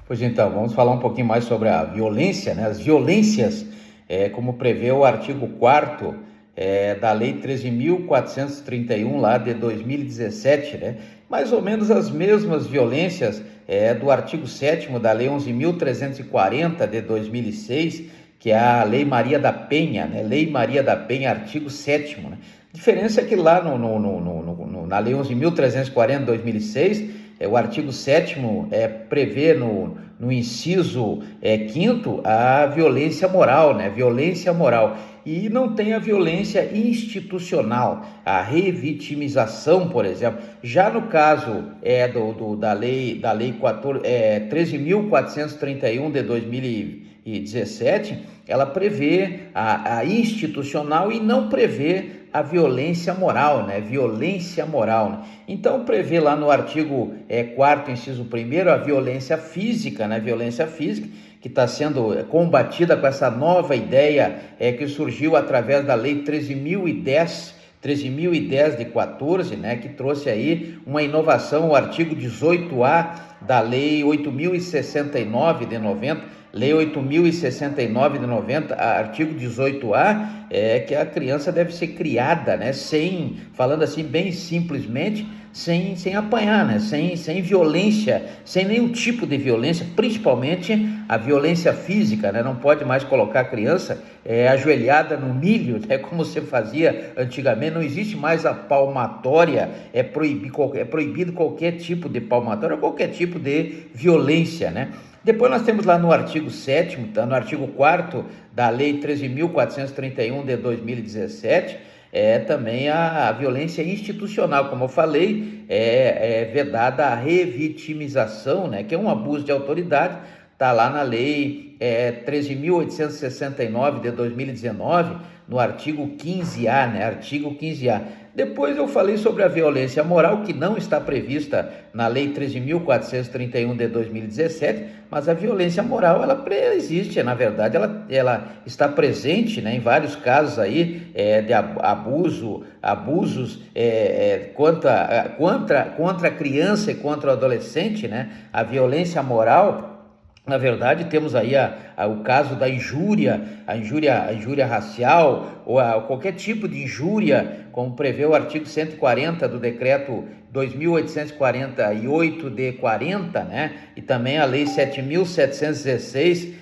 Pois então, vamos falar um pouquinho mais sobre a violência, né? As violências, como prevê o artigo 4º da Lei 13.431 lá de 2017, né? Mais ou menos as mesmas violências do artigo 7º da Lei 11.340 de 2006, que é a Lei Maria da Penha, né? Lei Maria da Penha, artigo 7º, né? A diferença é que lá na Lei 11.340 de 2006, o artigo 7º prevê no inciso 5º a violência moral, né? Violência moral. E não tem a violência institucional, a revitimização, por exemplo. Já no caso da Lei 13.431 de 2017, ela prevê a institucional e não prevê a violência moral, né? Violência moral, né? Então prevê lá no artigo 4º, inciso 1º, a violência física, né? Violência física, que está sendo combatida com essa nova ideia que surgiu através da Lei 13.010 de 14, né, que trouxe aí uma inovação, o artigo 18A da Lei 8.069 de 90, Lei 8.069 de 90, artigo 18A, que a criança deve ser criada, né, falando assim bem simplesmente, sem apanhar, né, sem violência, sem nenhum tipo de violência, principalmente a violência física, né, não pode mais colocar a criança ajoelhada no milho, né, como se fazia antigamente. Não existe mais a palmatória, é proibido qualquer tipo de palmatória, qualquer tipo de violência, né. Depois nós temos lá no artigo 7º, tá, no artigo 4º da Lei 13.431 de 2017, também a violência institucional, como eu falei, vedada a revitimização, né, que é um abuso de autoridade, está lá na Lei 13.869 de 2019, no artigo 15A, né, artigo 15A. Depois eu falei sobre a violência moral, que não está prevista na Lei 13.431 de 2017, mas a violência moral, ela existe, na verdade, ela está presente, né, em vários casos aí de abusos contra a criança e contra o adolescente, né, a violência moral. Na verdade, temos aí o caso da injúria, a injúria racial, ou qualquer tipo de injúria, como prevê o artigo 140 do decreto 2.848 de 40, né? E também a lei 7.716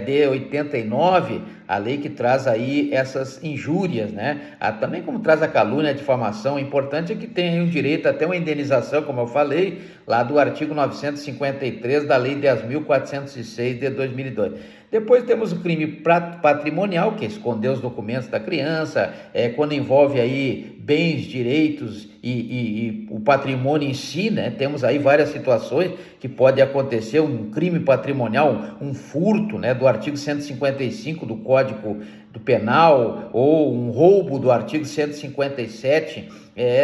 de 89, a lei que traz aí essas injúrias, né? Também como traz a calúnia, a difamação. O importante é que tenha um direito até uma indenização, como eu falei, lá do artigo 953 da lei 10.406 de 2002. Depois temos o crime patrimonial, que é esconder os documentos da criança, quando envolve aí bens, direitos e o patrimônio em si, né? Temos aí várias situações que pode acontecer, um crime patrimonial, um furto, né, do artigo 155 do Código do Penal, ou um roubo do artigo 157,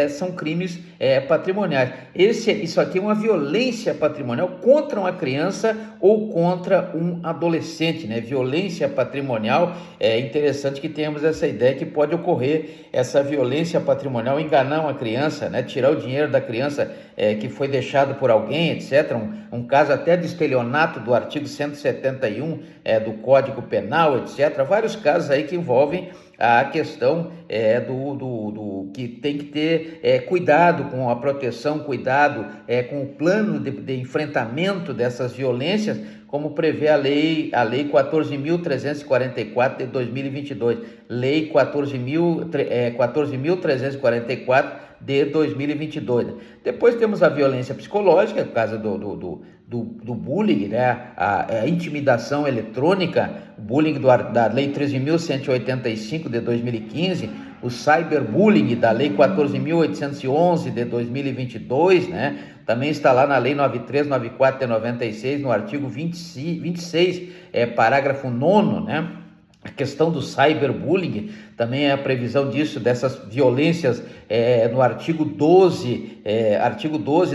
são crimes patrimoniais. Isso aqui é uma violência patrimonial contra uma criança ou contra um adolescente, né? Violência patrimonial. É interessante que tenhamos essa ideia que pode ocorrer essa violência patrimonial, enganar uma criança, né? Tirar o dinheiro da criança que foi deixado por alguém, etc. Um caso até de estelionato do artigo 171 do Código Penal, etc. Vários casos aí que envolvem a questão do que tem que ter cuidado com a proteção, cuidado com o plano de enfrentamento dessas violências, como prevê a lei 14.344 de 2022, lei 14.344 de 2022. Depois temos a violência psicológica, por causa do bullying, né? A intimidação eletrônica, o bullying da lei 13.185 de 2015, o cyberbullying da lei 14.811 de 2022, né? Também está lá na lei 9394 de 96, no artigo 26, parágrafo 9º, né? A questão do cyberbullying, também é a previsão disso, dessas violências no artigo 12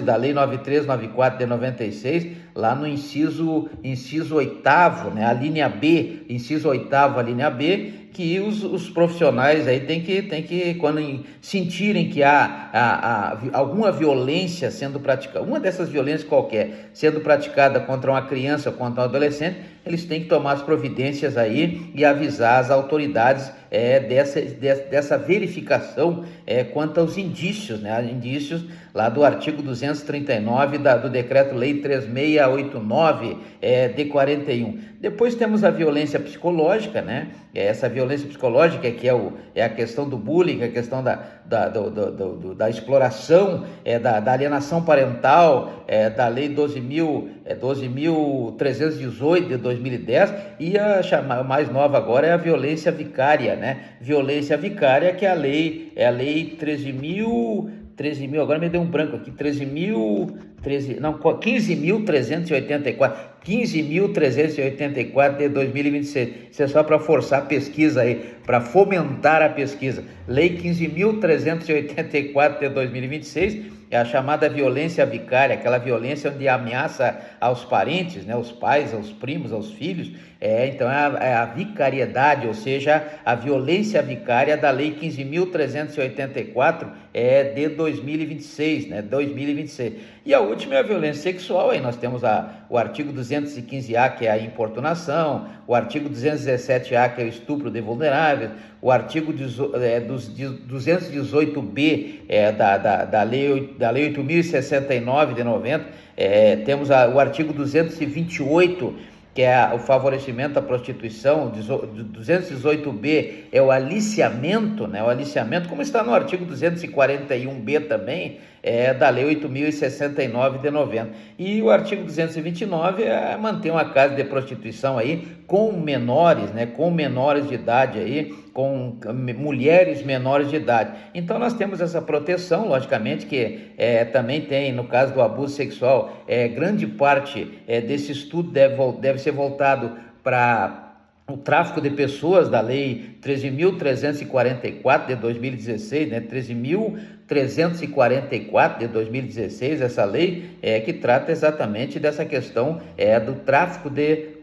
da lei 9394 de 96, lá no inciso 8º, né, a linha B, inciso 8º, a linha B, que os profissionais aí tem que quando sentirem que há alguma violência sendo praticada, uma dessas violências qualquer, sendo praticada contra uma criança ou contra um adolescente, eles têm que tomar as providências aí e avisar as autoridades dessa verificação quanto aos indícios, né? Indícios lá do artigo 239 do Decreto-Lei 3689 de 41. Depois temos a violência psicológica, né? Essa violência psicológica que é a questão do bullying, a questão da exploração, da alienação parental, da Lei 12.318 de 2010, e a mais nova agora é a violência vicária, né? Violência vicária, que é a lei 13.000, agora me deu um branco aqui, 15.384 de 2026. Isso é só para forçar a pesquisa aí, para fomentar a pesquisa. Lei 15.384 de 2026 é a chamada violência vicária, aquela violência onde ameaça aos parentes, né, aos pais, aos primos, aos filhos. Então é a vicariedade, ou seja, a violência vicária da Lei 15.384 de 2026, né, 2026. E a última é a violência sexual. Aí nós temos o artigo 215A, que é a importunação, o artigo 217A, que é o estupro de vulneráveis, o artigo 218B da Lei 8.069 de 90, temos o artigo 228, que é o favorecimento à prostituição. 218B é o aliciamento, né? O aliciamento, como está no artigo 241B também, da Lei 8.069 de 90. E o artigo 229 mantém uma casa de prostituição aí com menores, né? Com menores de idade aí, com mulheres menores de idade. Então nós temos essa proteção, logicamente, que também tem, no caso do abuso sexual, grande parte desse estudo deve ser voltado para o tráfico de pessoas, da Lei 13.344 de 2016, né? 13.344 de 2016, essa lei que trata exatamente dessa questão do tráfico de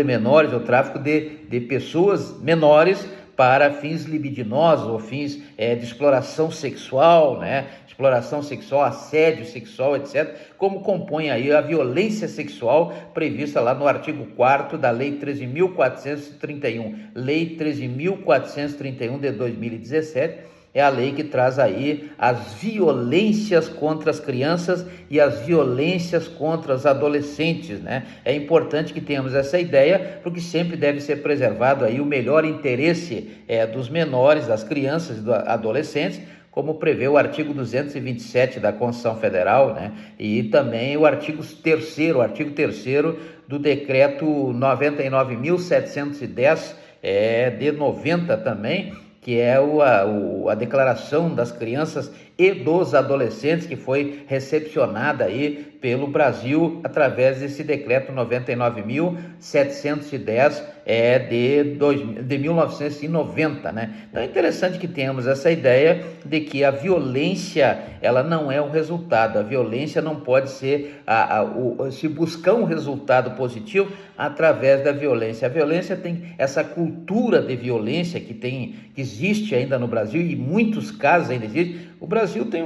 menores, ou tráfico de pessoas menores para fins libidinosos ou fins de exploração sexual, né? Exploração sexual, assédio sexual, etc., como compõe aí a violência sexual prevista lá no artigo 4º da Lei 13.431. Lei 13.431 de 2017, é a lei que traz aí as violências contra as crianças e as violências contra os adolescentes, né? É importante que tenhamos essa ideia, porque sempre deve ser preservado aí o melhor interesse dos menores, das crianças e dos adolescentes, como prevê o artigo 227 da Constituição Federal, né? E também o artigo 3º do Decreto 99.710 de 90 também, que é a Declaração das Crianças e dos Adolescentes, que foi recepcionada aí pelo Brasil através desse decreto 99.710 de 1990, né? Então é interessante que tenhamos essa ideia de que a violência, ela não é um resultado. A violência não pode ser se buscar um resultado positivo através da violência. A violência tem essa cultura de violência que existe ainda no Brasil, e em muitos casos ainda existe. O Brasil tem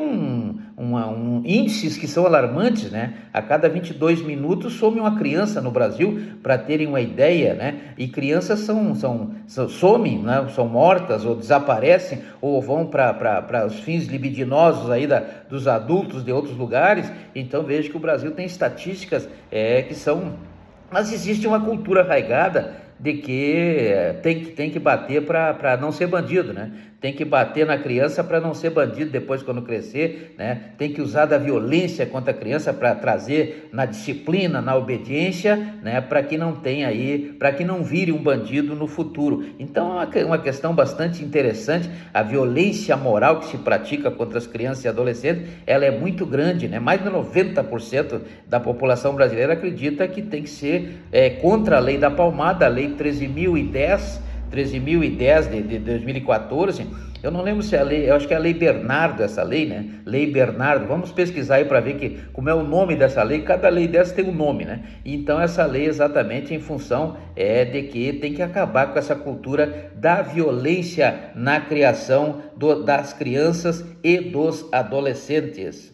índices que são alarmantes, né? A cada 22 minutos some uma criança no Brasil, para terem uma ideia, né? E crianças somem, né? São mortas ou desaparecem, ou vão para os fins libidinosos aí dos adultos de outros lugares. Então veja que o Brasil tem estatísticas que são... Mas existe uma cultura arraigada de que tem que bater para não ser bandido, né? Tem que bater na criança para não ser bandido depois, quando crescer, né? Tem que usar da violência contra a criança para trazer na disciplina, na obediência, né? Para que não vire um bandido no futuro. Então é uma questão bastante interessante. A violência moral que se pratica contra as crianças e adolescentes, ela é muito grande, né? Mais de 90% da população brasileira acredita que tem que ser contra a lei da palmada, a lei 13.010 de 2014, Eu não lembro se é a lei, eu acho que é a Lei Bernardo essa lei, né? Lei Bernardo, vamos pesquisar aí para ver como é o nome dessa lei, cada lei dessa tem um nome, né? Então essa lei exatamente em função de que tem que acabar com essa cultura da violência na criação das crianças e dos adolescentes.